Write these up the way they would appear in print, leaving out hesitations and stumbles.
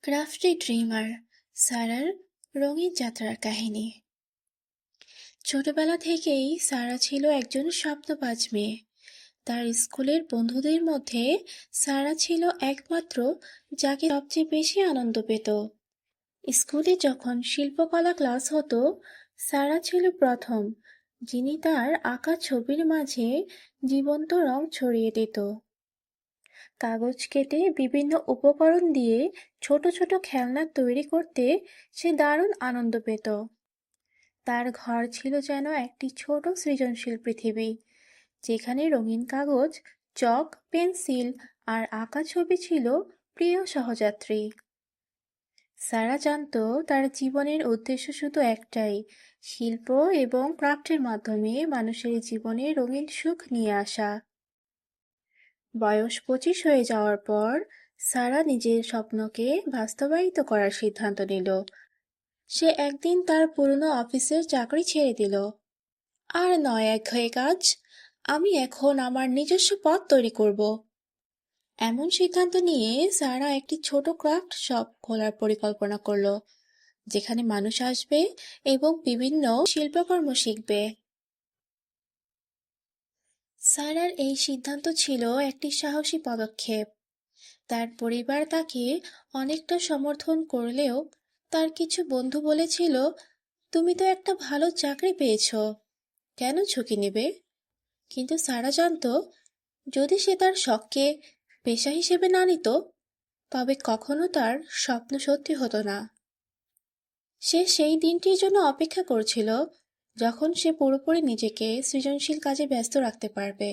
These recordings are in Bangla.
ক্রাফটি ড্রিমার সারার রঙিন যাত্রার কাহিনী। ছোটবেলা থেকেই সারা ছিল একজন স্বপ্নবাজ মেয়ে। তার স্কুলের বন্ধুদের মধ্যে সারা ছিল একমাত্র যাকে সবচেয়ে বেশি আনন্দ পেত। স্কুলে যখন শিল্পকলা ক্লাস হতো, সারা ছিল প্রথম যিনি তার আঁকা ছবির মাঝে জীবন্ত রং ছড়িয়ে দিত। কাগজ কেটে বিভিন্ন উপকরণ দিয়ে ছোট ছোট খেলনা তৈরি করতে সে দারুণ আনন্দ পেত। তার ঘর ছিল যেন একটি ছোট সৃজনশীল পৃথিবী, যেখানে রঙিন কাগজ, চক, পেন্সিল আর আঁকা ছবি ছিল প্রিয় সহযাত্রী। সারা জানতো তার জীবনের উদ্দেশ্য শুধু একটাই, শিল্প এবং ক্রাফটের মাধ্যমে মানুষের জীবনে রঙিন সুখ নিয়ে আসা। বয়স 25 হয়ে যাওয়ার পর সারা নিজের স্বপ্নকে বাস্তবায়িত করার সিদ্ধান্ত নিল। সে একদিন তার পুরনো অফিসের চাকরি ছেড়ে দিল। আর নয় একঘেয়ে কাজ, আমি এখন আমার নিজস্ব পথ তৈরি করব। এমন সিদ্ধান্ত নিয়ে সারা একটি ছোট ক্রাফট শপ খোলার পরিকল্পনা করলো, যেখানে মানুষ আসবে এবং বিভিন্ন শিল্পকর্ম শিখবে। সারার এই সিদ্ধান্ত ছিল একটি সাহসী পদক্ষেপ। তার পরিবার তাকে অনেকটা সমর্থন করলেও তার কিছু বন্ধু বলেছিল, তুমি তো একটা ভালো চাকরি পেয়েছো, কেন ঝুঁকি নেবে? কিন্তু সারা জানতো, যদি সে তার শখকে পেশা হিসেবে না নিত, তবে কখনো তার স্বপ্ন সত্যি হতো না। সে সেই দিনটির জন্য অপেক্ষা করছিল, যখন সে পুরোপুরি নিজেকে সৃজনশীল কাজে ব্যস্ত রাখতে পারবে।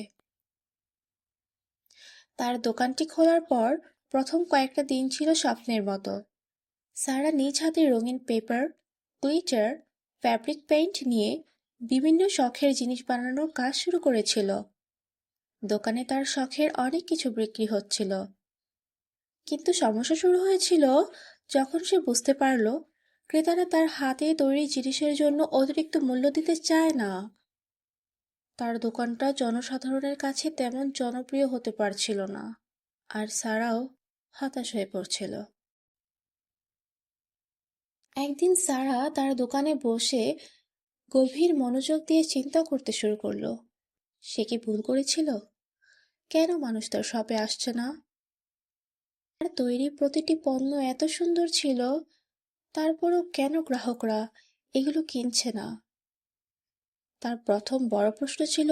তার দোকানটি খোলার পর প্রথম কয়েকটা দিন ছিল স্বপ্নের মতো। সারা নিজ হাতে রঙিন পেপার, গ্লিটার, ফ্যাব্রিক পেইন্ট নিয়ে বিভিন্ন শখের জিনিস বানানোর কাজ শুরু করেছিল। দোকানে তার শখের অনেক কিছু বিক্রি হচ্ছিল। কিন্তু সমস্যা শুরু হয়েছিল যখন সে বুঝতে পারল ক্রেতারা তার হাতে তৈরি জিনিসের জন্য অতিরিক্ত মূল্য দিতে চায় না। তার দোকানটা জনসাধারণের কাছে তেমন জনপ্রিয় হতে পারছিল না, আর সারাও হতাশ হয়ে পড়ছিল। একদিন সারা তার দোকানে বসে গভীর মনোযোগ দিয়ে চিন্তা করতে শুরু করলো। সে কি ভুল করেছিল? কেন মানুষ তার শপে আসছে না? তার তৈরি প্রতিটি পণ্য এত সুন্দর ছিল, তারপরও কেন গ্রাহকরা এগুলো কিনছে না? তার প্রথম বড় প্রশ্ন ছিল,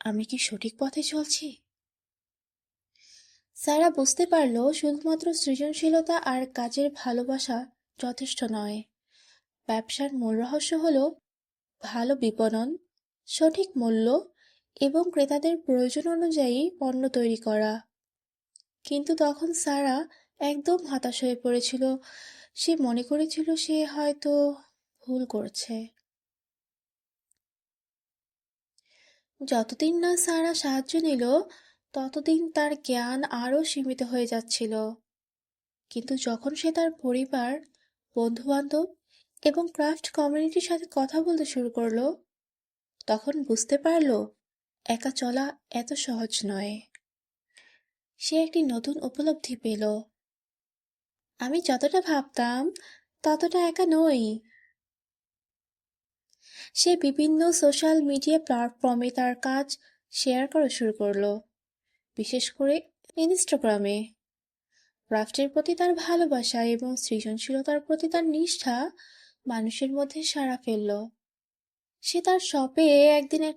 আমি কি সঠিক পথে চলছি? সারা বুঝতে পারল শুধুমাত্র সৃজনশীলতা আর কাজের ভালোবাসা যথেষ্ট নয়। ব্যবসার মূল রহস্য হলো ভালো বিপণন, সঠিক মূল্য এবং ক্রেতাদের প্রয়োজন অনুযায়ী পণ্য তৈরি করা। কিন্তু তখন সারা একদম হতাশ হয়ে পড়েছিল। সে মনে করেছিল সে হয়তো ভুল করছে। যতদিন না সারা সাহায্য নিল, ততদিন তার জ্ঞান আরও সীমিত হয়ে যাচ্ছিল। কিন্তু যখন সে তার পরিবার, বন্ধু-বান্ধব এবং ক্রাফট কমিউনিটির সাথে কথা বলতে শুরু করলো, তখন বুঝতে পারল একা চলা এত সহজ নয়। সে একটি নতুন উপলব্ধি পেল, আমি যতটা ভাবতাম ততটা একা নই। সে বিভিন্ন সোশ্যাল মিডিয়া প্ল্যাটফর্মে তার কাজ শেয়ার করা শুরু করলো, বিশেষ করে ইনস্টাগ্রামে। ক্রাফটের প্রতি তার ভালোবাসা এবং সৃজনশীলতার প্রতি তার নিষ্ঠা মানুষের মধ্যে সাড়া ফেলল। সে তার শপে একদিন এক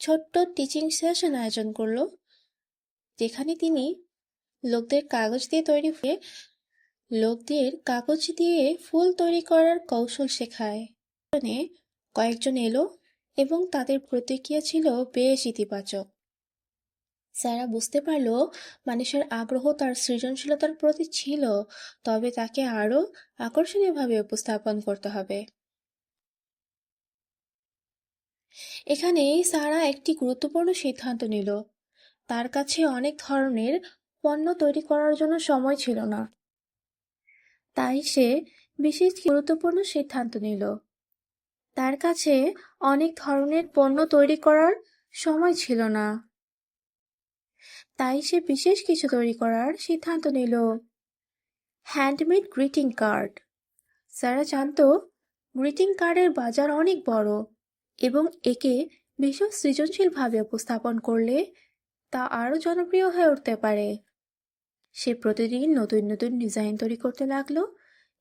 ছোট্ট টিচিং সেশন আয়োজন করলো, যেখানে তিনি লোকদের কাগজ দিয়ে ফুল তৈরি করার কৌশল শেখায়। কয়েকজন এলো এবং তাদের প্রতিক্রিয়া ছিল বেশ ইতিবাচক। সারা বুঝতে পারল মানুষের আগ্রহ তার সৃজনশীলতার প্রতি ছিল, তবে তাকে আরো আকর্ষণীয়ভাবে উপস্থাপন করতে হবে। এখানে সারা একটি গুরুত্বপূর্ণ সিদ্ধান্ত নিল। তার কাছে অনেক ধরনের পণ্য তৈরি করার জন্য সময় ছিল না, তাই সে বিশেষ গুরুত্বপূর্ণ সিদ্ধান্ত নিল। তার কাছে অনেক ধরনের পণ্য তৈরি করার সময় ছিল না, তাই সে বিশেষ কিছু তৈরি করার সিদ্ধান্ত নিল। Handmade greeting card. সারা জানতো গ্রিটিং কার্ডের বাজার অনেক বড় এবং একে ভীষণ সৃজনশীলভাবে উপস্থাপন করলে তা আরও জনপ্রিয় হয়ে উঠতে পারে। সে প্রতিদিন নতুন নতুন ডিজাইন তৈরি করতে লাগলো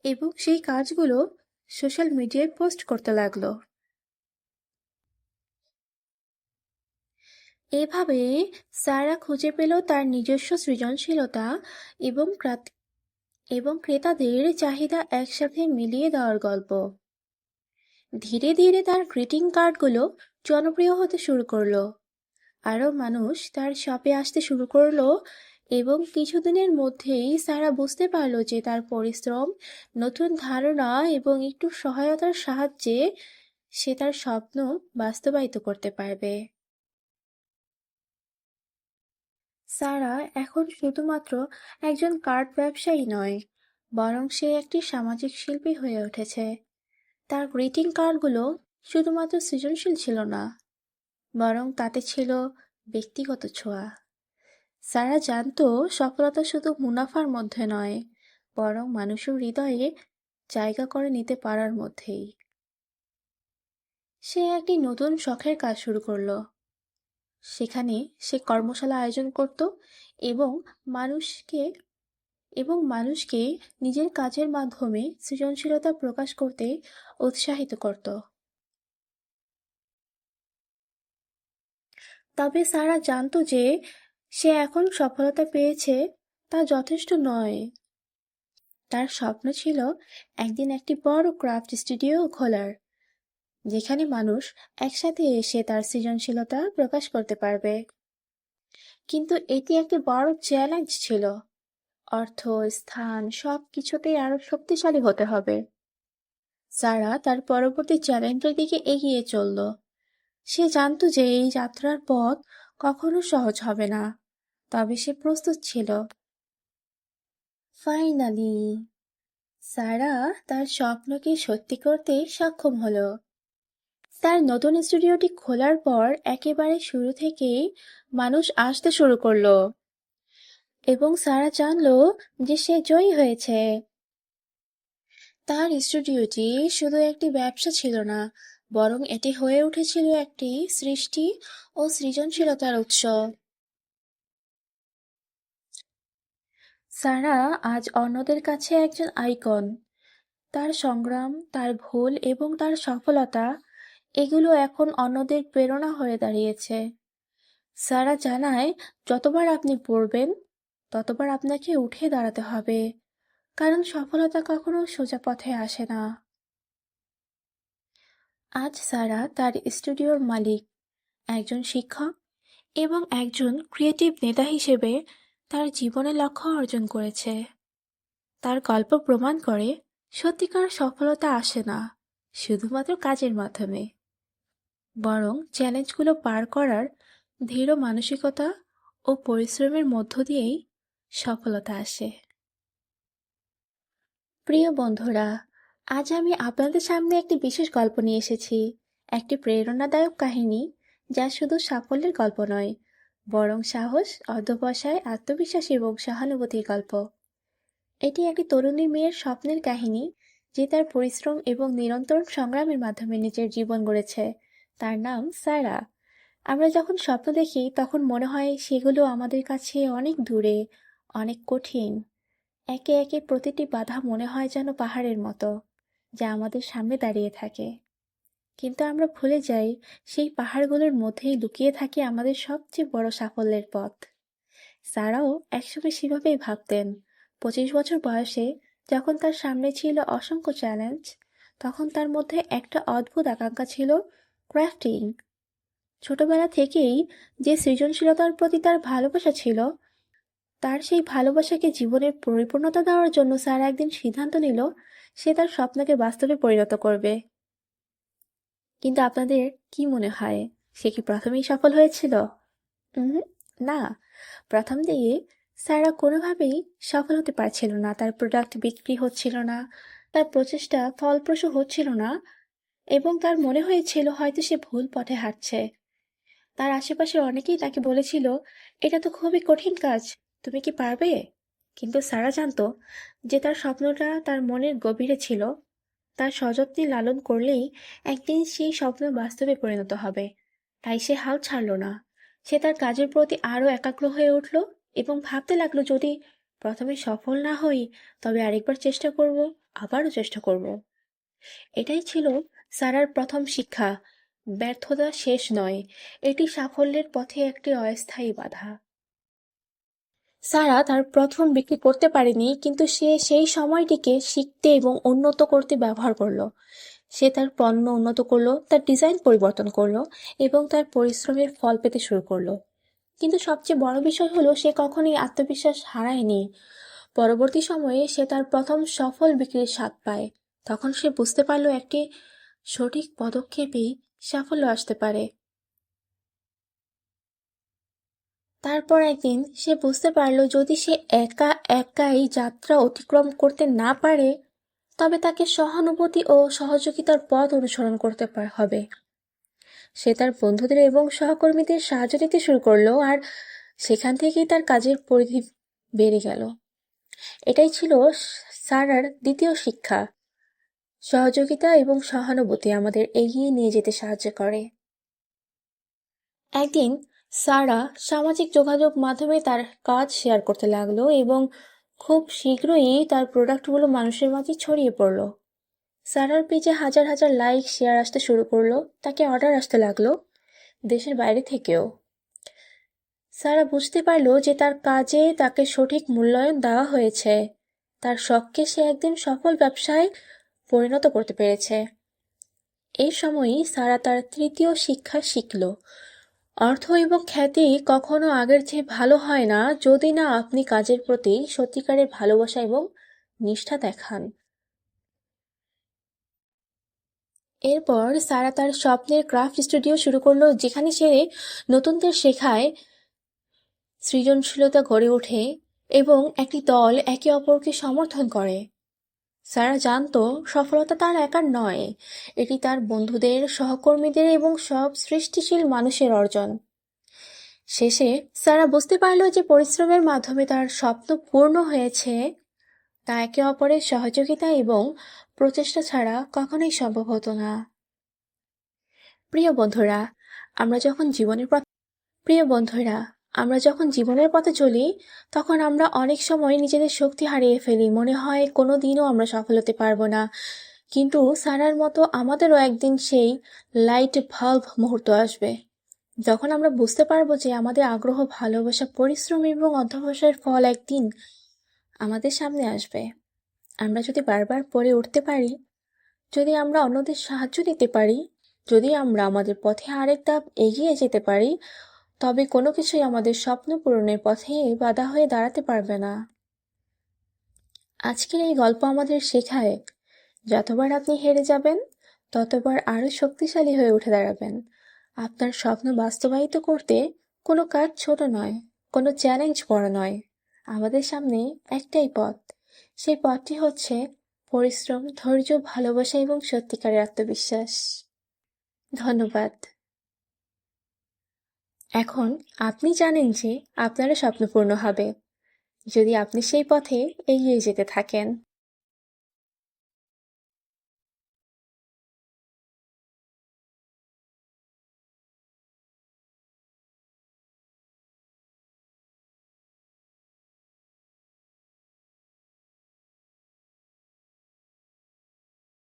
এবং সেই কাজগুলো সোশ্যাল মিডিয়ায় পোস্ট করতে লাগলো। এভাবে সারা খুঁজে পেল তার নিজস্ব সৃজনশীলতা এবং ক্রেতাদের চাহিদা একসাথে মিলিয়ে দেওয়ার গল্প। ধীরে ধীরে তার গ্রিটিং কার্ডগুলো জনপ্রিয় হতে শুরু করলো। আরও মানুষ তার শপে আসতে শুরু করলো এবং কিছুদিনের মধ্যেই সারা বুঝতে পারলো যে তার পরিশ্রম, নতুন ধারণা এবং একটু সহায়তার সাহায্যে সে তার স্বপ্ন বাস্তবায়িত করতে পারবে। সারা এখন শুধুমাত্র একজন কার্ড ব্যবসায়ী নয়, বরং সে একটি সামাজিক শিল্পী হয়ে উঠেছে। তার গ্রিটিং কার্ডগুলো শুধুমাত্র সৃজনশীল ছিল না, বরং তাতে ছিল ব্যক্তিগত ছোঁয়া। সারা জানতো সফলতা শুধু মুনাফার মধ্যে নয়, বরং মানুষের হৃদয়ে জায়গা করে নিতে পারার মধ্যেই। সে একটি নতুন শখের কাজ শুরু করলো। সেখানে সে কর্মশালা আয়োজন করত এবং মানুষকে মানুষকে নিজের কাজের মাধ্যমে সৃজনশীলতা প্রকাশ করতে উৎসাহিত করত। তবে সারা জানতো যে সে এখন সফলতা পেয়েছে তা যথেষ্ট নয়। তার স্বপ্ন ছিল একদিন একটি বড় ক্রাফট স্টুডিও খোলার, যেখানে মানুষ একসাথে এসে তার সৃজনশীলতা প্রকাশ করতে পারবে। কিন্তু এটি একটি বড় চ্যালেঞ্জ ছিল। অর্থ, স্থান সবকিছুতেই আরো শক্তিশালী হতে হবে। সারা তার পরবর্তী চ্যালেঞ্জের দিকে এগিয়ে চলল। সে জানতো যে এই যাত্রার পথ কখনো সহজ হবে না, তবে সে প্রস্তুত ছিল। ফাইনালি সারা তার স্বপ্নকে সত্যি করতে সক্ষম হলো। তার নতুন স্টুডিওটি খোলার পর একেবারে শুরু থেকেই মানুষ আসতে শুরু করলো এবং সারা জানলো যে সে জয়ী হয়েছে। তার স্টুডিওটি শুধু একটি ব্যবসা ছিল না, বরং এটি হয়ে উঠেছিল একটি সৃষ্টি ও সৃজনশীলতার উৎস। সারা আজ অন্যদের কাছে একজন আইকন। তার সংগ্রাম, তার ভুল এবং তার সফলতা, এগুলো এখন অন্যদের প্রেরণা হয়ে দাঁড়িয়েছে। সারা জানায়, যতবার আপনি পড়বেন ততবার আপনাকে উঠে দাঁড়াতে হবে, কারণ সফলতা কখনো সোজা পথে আসে না। আজ সারা তার স্টুডিওর মালিক, একজন শিক্ষক এবং একজন ক্রিয়েটিভ নেতা হিসেবে তার জীবনে লক্ষ্য অর্জন করেছে। তার গল্প প্রমাণ করে সত্যিকার সফলতা আসে না শুধুমাত্র কাজের মাধ্যমে, বরং চ্যালেঞ্জগুলো পার করার দৃঢ় মানসিকতা ও পরিশ্রমের মধ্য দিয়েই সফলতা আসে। প্রিয় বন্ধুরা, আজ আমি আপনাদের সামনে একটি বিশেষ গল্প নিয়ে এসেছি, একটি প্রেরণাদায়ক কাহিনী যা শুধু সাফল্যের গল্প নয়, বরং সাহস, অধ্যবসায়, আত্মবিশ্বাস এবং সহানুভূতির গল্প। এটি একটি তরুণী মেয়ের স্বপ্নের কাহিনী, যে তার পরিশ্রম এবং নিরন্তর সংগ্রামের মাধ্যমে নিজের জীবন গড়েছে। তার নাম সারা। আমরা যখন স্বপ্ন দেখি তখন মনে হয় সেগুলো আমাদের কাছে অনেক দূরে, অনেক কঠিন। একে একে প্রতিটি বাধা মনে হয় যেন পাহাড়ের মতো, যা আমাদের সামনে দাঁড়িয়ে থাকে। কিন্তু আমরা ভুলে যাই সেই পাহাড়গুলোর মধ্যেই লুকিয়ে থাকে আমাদের সবচেয়ে বড় সাফল্যের পথ। সারাও একসময় সেভাবেই ভাবতেন। 25 বছর বয়সে যখন তার সামনে ছিল অসংখ্য চ্যালেঞ্জ, তখন তার মধ্যে একটা অদ্ভুত আকাঙ্ক্ষা ছিল, ক্রাফটিং। ছোটবেলা থেকেই যে সৃজনশীলতার প্রতি তার ভালোবাসা ছিল, তার সেই ভালোবাসাকে জীবনের পরিপূর্ণতা দেওয়ার জন্য সারা একদিন সিদ্ধান্ত নিল সে তার স্বপ্নকে বাস্তবে পরিণত করবে। কিন্তু আপনাদের কি মনে হয়, সে কি প্রথমেই সফল হয়েছিল? না, প্রথম দিকে সারা কোনোভাবেই সফল হতে পারছিল না। তার প্রোডাক্ট বিক্রি হচ্ছিল না, তার প্রচেষ্টা ফলপ্রসূ হচ্ছিল না এবং তার মনে হয়েছিল হয়তো সে ভুল পথে হাঁটছে। তার আশেপাশের অনেকেই তাকে বলেছিল, এটা তো খুবই কঠিন কাজ, তুমি কি পারবে? কিন্তু সারা জানতো যে তার স্বপ্নটা তার মনের গভীরে ছিল। তার সযত্নে লালন করলেই একদিন সেই স্বপ্ন বাস্তবে পরিণত হবে। তাই সে হাল ছাড়ল না। সে তার কাজের প্রতি আরো একাগ্র হয়ে উঠল এবং ভাবতে লাগলো, যদি প্রথমে সফল না হই তবে আরেকবার চেষ্টা করব, আবারও চেষ্টা করব। এটাই ছিল সারার প্রথম শিক্ষা। ব্যর্থতা শেষ নয়, এটি সাফল্যের পথে একটি অস্থায়ী বাধা। সারা তার প্রথম বিক্রি করতে পারেনি, কিন্তু সে সেই সময়টিকে শিখতে এবং উন্নত করতে ব্যবহার করলো। সে তার পণ্য উন্নত করলো, তার ডিজাইন পরিবর্তন করলো এবং তার পরিশ্রমের ফল পেতে শুরু করলো। কিন্তু সবচেয়ে বড় বিষয় হলো, সে কখনোই আত্মবিশ্বাস হারায়নি। পরবর্তী সময়ে সে তার প্রথম সফল বিক্রির স্বাদ পায়। তখন সে বুঝতে পারলো, একটি সঠিক পদক্ষেপেই সাফল্য আসতে পারে। তারপর একদিন সে বুঝতে পারল, যদি সে একাই যাত্রা অতিক্রম করতে না পারে তবে তাকে সহানুভূতি ও সহযোগিতার পথ অনুসরণ করতে হবে। সে তার বন্ধুদের এবং সহকর্মীদের সাহায্য নিতে শুরু করলো, আর সেখান থেকেই তার কাজের পরিধি বেড়ে গেল। এটাই ছিল সারার দ্বিতীয় শিক্ষা। সহযোগিতা এবং সহানুভূতি আমাদের এগিয়ে নিয়ে যেতে সাহায্য করে। একদিন সারা সামাজিক যোগাযোগ মাধ্যমে তার কাজ শেয়ার করতে লাগলো এবং খুব শীঘ্রই তার প্রোডাক্টগুলো মানুষের মাঝে ছড়িয়ে পড়লো। সারার পেজে হাজার হাজার লাইক শেয়ার আসতে শুরু করলো, তাকে অর্ডার আসতে লাগলো দেশের বাইরে থেকেও। সারা বুঝতে পারলো যে তার কাজে তাকে সঠিক মূল্যায়ন দেওয়া হয়েছে। তার শখকে সে একদিন সফল ব্যবসায় পরিণত করতে পেরেছে। এই সময়ই সারা তার তৃতীয় শিক্ষা শিখল। অর্থ এবং খ্যাতি কখনো আগের চেয়ে ভালো হয় না, যদি না আপনি কাজের প্রতি সত্যিকারের ভালোবাসা এবং নিষ্ঠা দেখান। এরপর সারা তার স্বপ্নের ক্রাফট স্টুডিও শুরু করলো, যেখানে সে নতুনদের শেখায়, সৃজনশীলতা গড়ে ওঠে এবং একটি দল একে অপরকে সমর্থন করে। সারা জানতো সফলতা তার একার নয়, এটি তার বন্ধুদের, সহকর্মীদের এবং সব সৃষ্টিশীল মানুষের অর্জন। শেষে সারা বুঝতে পারল যে পরিশ্রমের মাধ্যমে তার স্বপ্ন পূর্ণ হয়েছে, তা একে অপরের সহযোগিতা এবং প্রচেষ্টা ছাড়া কখনোই সম্ভব হতো না। প্রিয় বন্ধুরা, আমরা যখন জীবনের পথ প্রিয় বন্ধুরা আমরা যখন জীবনের পথে চলি, তখন আমরা অনেক সময় নিজেদের শক্তি হারিয়ে ফেলি। মনে হয় কোনোদিনও আমরা সফল হতে পারবো না। কিন্তু সারার মতো আমাদেরও একদিন সেই লাইট বাল্ব মুহূর্ত আসবে, যখন আমরা বুঝতে পারবো যে আমাদের আগ্রহ, ভালোবাসা, পরিশ্রম এবং অধ্যবসায়ের ফল একদিন আমাদের সামনে আসবে। আমরা যদি বারবার পড়ে উঠতে পারি, যদি আমরা অন্যদের সাহায্য নিতে পারি, যদি আমরা আমাদের পথে আরেক ধাপ এগিয়ে যেতে পারি, তবে কোনো কিছুই আমাদের স্বপ্ন পূরণের পথে বাধা হয়ে দাঁড়াতে পারবে না। আজকের এই গল্প আমাদের শেখায়, যতবার আপনি হেরে যাবেন ততবার আরো শক্তিশালী হয়ে উঠে দাঁড়াবেন। আপনার স্বপ্ন বাস্তবায়িত করতে কোনো কাজ ছোট নয়, কোনো চ্যালেঞ্জ বড় নয়। আমাদের সামনে একটাই পথ, সেই পথটি হচ্ছে পরিশ্রম, ধৈর্য, ভালোবাসা এবং সত্যিকারের আত্মবিশ্বাস। ধন্যবাদ। এখন আপনি জানেন যে আপনারও স্বপ্ন পূর্ণ হবে, যদি আপনি সেই পথে এগিয়ে যেতে থাকেন।